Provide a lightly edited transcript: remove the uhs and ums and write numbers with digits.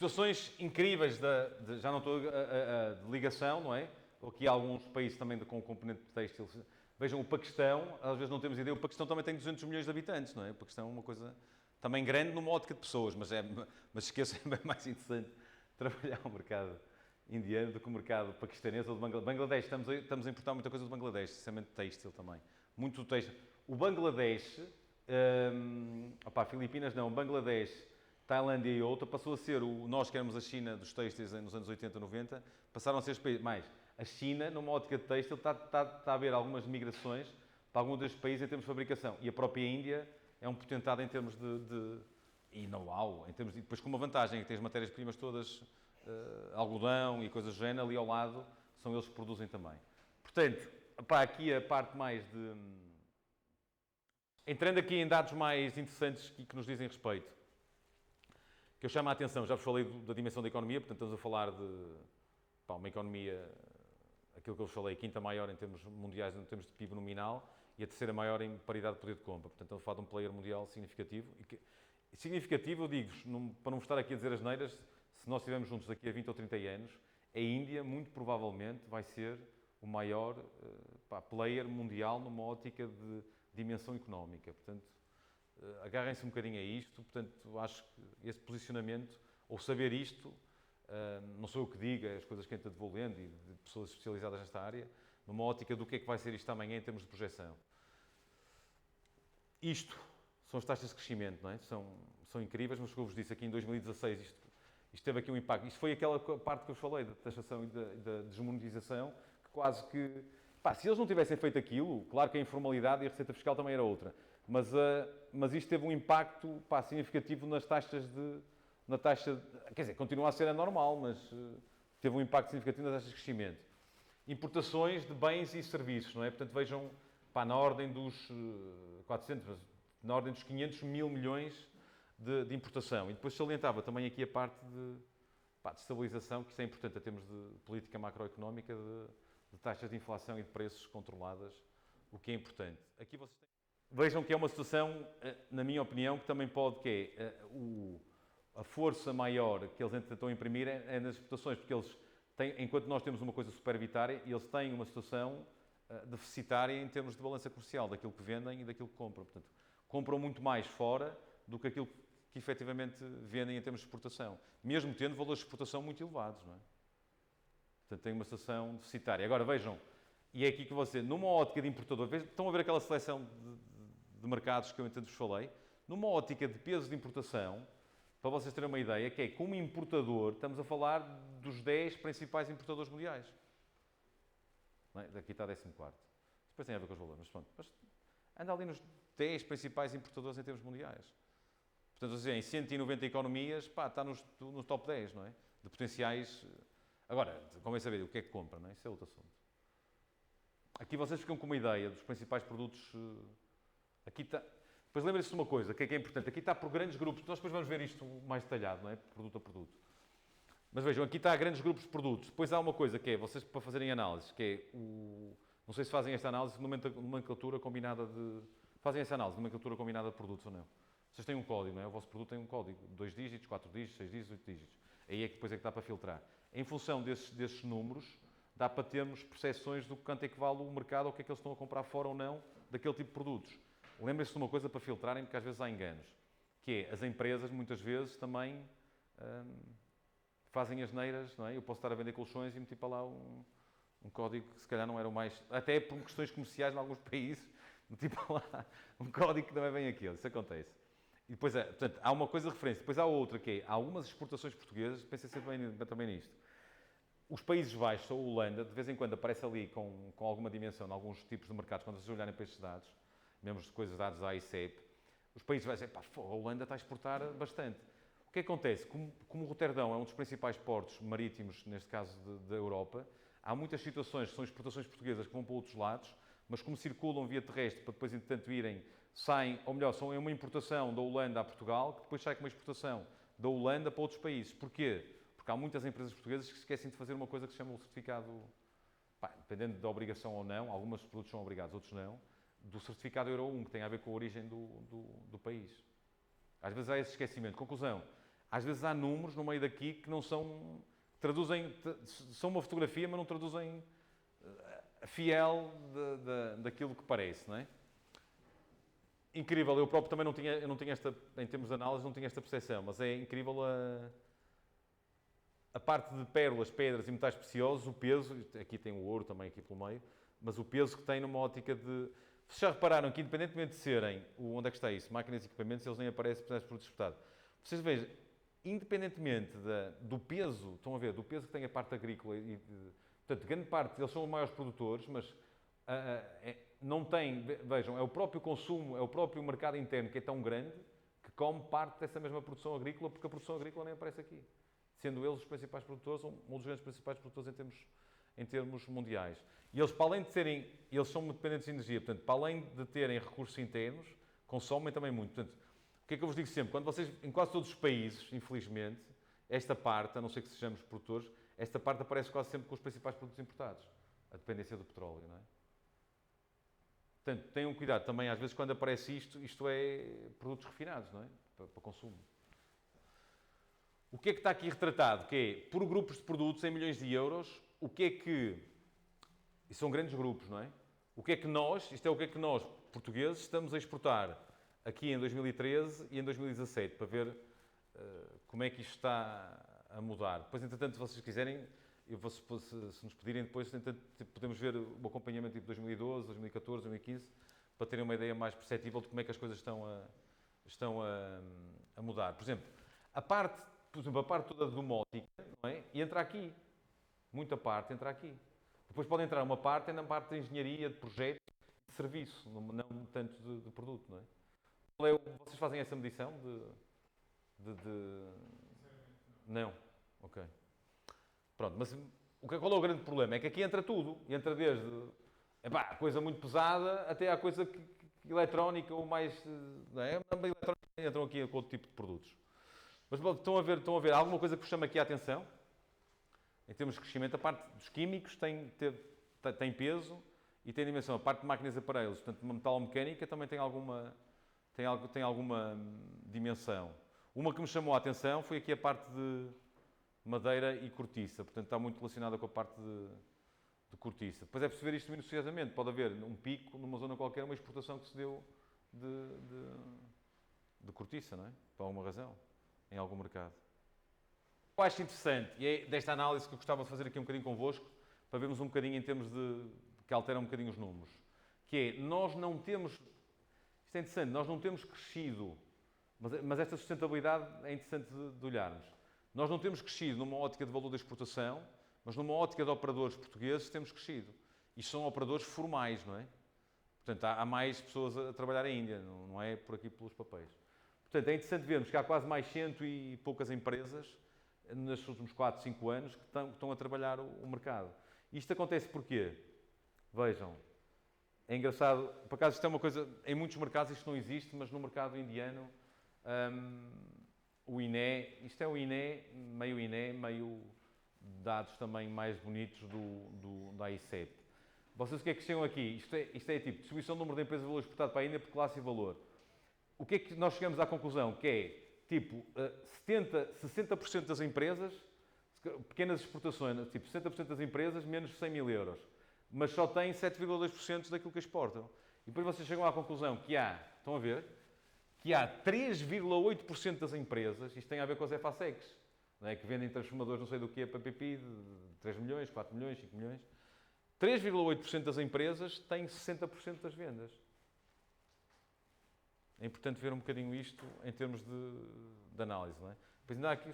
Situações incríveis, já não estou de ligação, não é? Aqui há alguns países também com o componente têxtil. Vejam, o Paquistão, às vezes não temos ideia, o Paquistão também tem 200 milhões de habitantes, não é? O Paquistão é uma coisa também grande numa ótica de pessoas, mas esqueçam, é bem mais interessante trabalhar o mercado indiano do que o mercado paquistanês ou de Bangladesh. Estamos a importar muita coisa do Bangladesh, especialmente têxtil também. Muito têxtil. O Bangladesh, Filipinas não, Bangladesh, Tailândia e outra, passou a ser nós que éramos a China dos têxteis nos anos 80, 90, passaram a ser os países. Mais, a China, numa ótica de têxtil, está a haver algumas migrações para alguns destes países em termos de fabricação. E a própria Índia é um potentado em termos e know-how, e depois com uma vantagem, que tem as matérias-primas todas, algodão e coisas do género, ali ao lado, são eles que produzem também. Portanto, aqui a parte mais de... Entrando aqui em dados mais interessantes que nos dizem respeito, que eu chamo a atenção, já vos falei da dimensão da economia, portanto estamos a falar de uma economia, aquilo que eu vos falei, a quinta maior em termos mundiais, em termos de PIB nominal, e a terceira maior em paridade de poder de compra. Portanto, estamos a falar de um player mundial significativo. Significativo, eu digo-vos, para não vos estar aqui a dizer as neiras, se nós estivermos juntos daqui a 20 ou 30 anos, a Índia, muito provavelmente, vai ser o maior player mundial numa ótica de dimensão económica. Portanto, agarrem-se um bocadinho a isto. Portanto, acho que esse posicionamento, ou saber isto, não sou eu que diga, as coisas que eu vou lendo e de pessoas especializadas nesta área, numa ótica do que é que vai ser isto amanhã em termos de projeção. Isto são as taxas de crescimento, não é? São incríveis, mas como eu vos disse, aqui em 2016 isto teve aqui um impacto. Isto foi aquela parte que eu vos falei, da taxação e da desmonetização, que quase que... se eles não tivessem feito aquilo, claro que a informalidade e a receita fiscal também era outra, mas isto teve um impacto significativo nas taxas quer dizer, continua a ser anormal, mas teve um impacto significativo nas taxas de crescimento. Importações de bens e serviços, não é? Portanto, vejam, na ordem dos na ordem dos 500 mil milhões de importação. E depois salientava também aqui a parte de estabilização, que isso é importante a termos de política macroeconómica, de taxas de inflação e de preços controladas, o que é importante. Aqui vocês vejam que é uma situação, na minha opinião, que também pode, a força maior que eles tentam imprimir é nas exportações, porque eles têm, enquanto nós temos uma coisa superavitária, eles têm uma situação deficitária em termos de balança comercial, daquilo que vendem e daquilo que compram. Portanto, compram muito mais fora do que aquilo que efetivamente vendem em termos de exportação, mesmo tendo valores de exportação muito elevados, não é? Portanto, tem uma situação deficitária. Agora, vejam, e é aqui que numa ótica de importador, estão a ver aquela seleção de mercados que eu vos falei, numa ótica de peso de importação, para vocês terem uma ideia, que é como importador, estamos a falar dos 10 principais importadores mundiais. Não é? Daqui está 14º. Depois tem a ver com os valores, mas pronto. Mas anda ali nos 10 principais importadores em termos mundiais. Portanto, em 190 economias, está no top 10, não é? De potenciais... Agora, convém saber o que é que compra, não é? Isso é outro assunto. Aqui vocês ficam com uma ideia dos principais produtos. Aqui está... Depois lembrem-se de uma coisa, que é importante. Aqui está por grandes grupos. Nós depois vamos ver isto mais detalhado, não é? Produto a produto. Mas vejam, aqui está grandes grupos de produtos. Depois há uma coisa que é, vocês para fazerem análise, que é não sei se fazem esta análise de nomenclatura combinada de... Fazem essa análise de nomenclatura combinada de produtos ou não? Vocês têm um código, não é? O vosso produto tem um código. 2 dígitos, 4 dígitos, 6 dígitos, 8 dígitos. Aí é que depois é que dá para filtrar. Em função desses números, dá para termos percepções do quanto é que vale o mercado ou o que é que eles estão a comprar fora ou não daquele tipo de produtos. Lembrem-se de uma coisa para filtrarem, porque às vezes há enganos. Que é, as empresas, muitas vezes, também fazem asneiras, não é? Eu posso estar a vender colchões e meter para lá um código que se calhar não era o mais... Até por questões comerciais em alguns países, meti para lá um código que não é bem aquele. Isso acontece. E depois, portanto, há uma coisa de referência. Depois há outra, que é, há algumas exportações portuguesas, pensem sempre também nisto. Os Países Baixos ou a Holanda, de vez em quando aparece ali com alguma dimensão, em alguns tipos de mercados, quando vocês olharem para estes dados, mesmo de coisas dados à ICEP, os países vão dizer, a Holanda está a exportar bastante. O que acontece? Como Roterdão é um dos principais portos marítimos, neste caso da Europa, há muitas situações que são exportações portuguesas que vão para outros lados, mas como circulam via terrestre para depois, entretanto, saem, ou melhor, são uma importação da Holanda a Portugal, que depois sai com uma exportação da Holanda para outros países. Porquê? Porque há muitas empresas portuguesas que esquecem de fazer uma coisa que se chama o certificado, dependendo da obrigação ou não, alguns produtos são obrigados, outros não, do certificado Euro 1, que tem a ver com a origem do país. Às vezes há esse esquecimento. Conclusão, às vezes há números no meio daqui que não são, são uma fotografia, mas não traduzem fiel daquilo que parece, não é? Incrível, eu próprio também eu não tinha esta, em termos de análise, não tinha esta percepção, mas é incrível a parte de pérolas, pedras e metais preciosos, o peso, aqui tem o ouro também aqui pelo meio, mas o peso que tem numa ótica de... Vocês já repararam que independentemente de serem, onde é que está isso, máquinas e equipamentos, eles nem aparecem por produto exportado. Vocês vejam, independentemente do peso, estão a ver, do peso que tem a parte agrícola, portanto, grande parte, eles são os maiores produtores, mas não tem, vejam, é o próprio consumo, é o próprio mercado interno que é tão grande que come parte dessa mesma produção agrícola, porque a produção agrícola nem aparece aqui. Sendo eles os principais produtores, um dos grandes principais produtores em termos mundiais. E eles, para além de serem, eles são muito dependentes de energia, portanto, para além de terem recursos internos, consomem também muito. Portanto, o que é que eu vos digo sempre? Quando vocês, em quase todos os países, infelizmente, esta parte, a não ser que sejamos produtores, esta parte aparece quase sempre com os principais produtos importados. A dependência do petróleo, não é? Portanto, tenham cuidado também, às vezes, quando aparece isto é produtos refinados, não é? Para consumo. O que é que está aqui retratado? Que é, por grupos de produtos em milhões de euros, o que é que... E são grandes grupos, não é? O que é que nós, isto é o que é que nós, portugueses, estamos a exportar aqui em 2013 e em 2017, para ver como é que isto está a mudar. Depois, entretanto, se vocês quiserem, se nos pedirem depois, podemos ver o acompanhamento de 2012, 2014, 2015, para terem uma ideia mais perceptível de como é que as coisas estão a mudar. Por exemplo, a parte toda do mótica, não é? E entra aqui. Muita parte entra aqui. Depois pode entrar uma parte na parte de engenharia, de projeto, de serviço, não tanto de produto, não é? Vocês fazem essa medição Não. Ok. Pronto, mas qual é o grande problema? É que aqui entra tudo. Entra desde a coisa muito pesada até à coisa eletrónica ou mais... Não é? A eletrónica entram aqui com outro tipo de produtos. Mas estão a ver alguma coisa que vos chama aqui a atenção? Em termos de crescimento, a parte dos químicos tem peso e tem dimensão. A parte de máquinas e aparelhos, portanto, uma metalomecânica também tem alguma dimensão. Uma que me chamou a atenção foi aqui a parte de madeira e cortiça. Portanto, está muito relacionada com a parte de cortiça. Depois é perceber isto minuciosamente. Pode haver um pico, numa zona qualquer, uma exportação que se deu de cortiça, não é? Por alguma razão, em algum mercado. Eu acho interessante, e é desta análise que eu gostava de fazer aqui um bocadinho convosco, para vermos um bocadinho em termos que altera um bocadinho os números. Que é, nós não temos... Isto é interessante, nós não temos crescido, mas esta sustentabilidade é interessante de olharmos. Nós não temos crescido numa ótica de valor da exportação, mas numa ótica de operadores portugueses temos crescido. Isto são operadores formais, não é? Portanto, há mais pessoas a trabalhar ainda, não é por aqui pelos papéis. Portanto, é interessante vermos que há quase mais 100 e poucas empresas nestes últimos 4, 5 anos que estão a trabalhar o mercado. Isto acontece porquê? Vejam, é engraçado, por acaso isto é uma coisa, em muitos mercados isto não existe, mas no mercado indiano, o INE, isto é o INE, meio dados também mais bonitos da AICEP. Vocês o que é que chegam aqui? Isto é tipo, distribuição do número de empresas de valor exportado para a Índia por classe e valor. O que é que nós chegamos à conclusão? Que é, tipo, 60% das empresas, pequenas exportações, tipo 60% das empresas, menos de 100 mil euros. Mas só têm 7,2% daquilo que exportam. E depois vocês chegam à conclusão que estão a ver? Que há 3,8% das empresas, isto tem a ver com as EFASECs, não é? Que vendem transformadores não sei do que para PPI, de 3 milhões, 4 milhões, 5 milhões. 3,8% das empresas têm 60% das vendas. É importante ver um bocadinho isto em termos de análise, não é? Depois ainda há aqui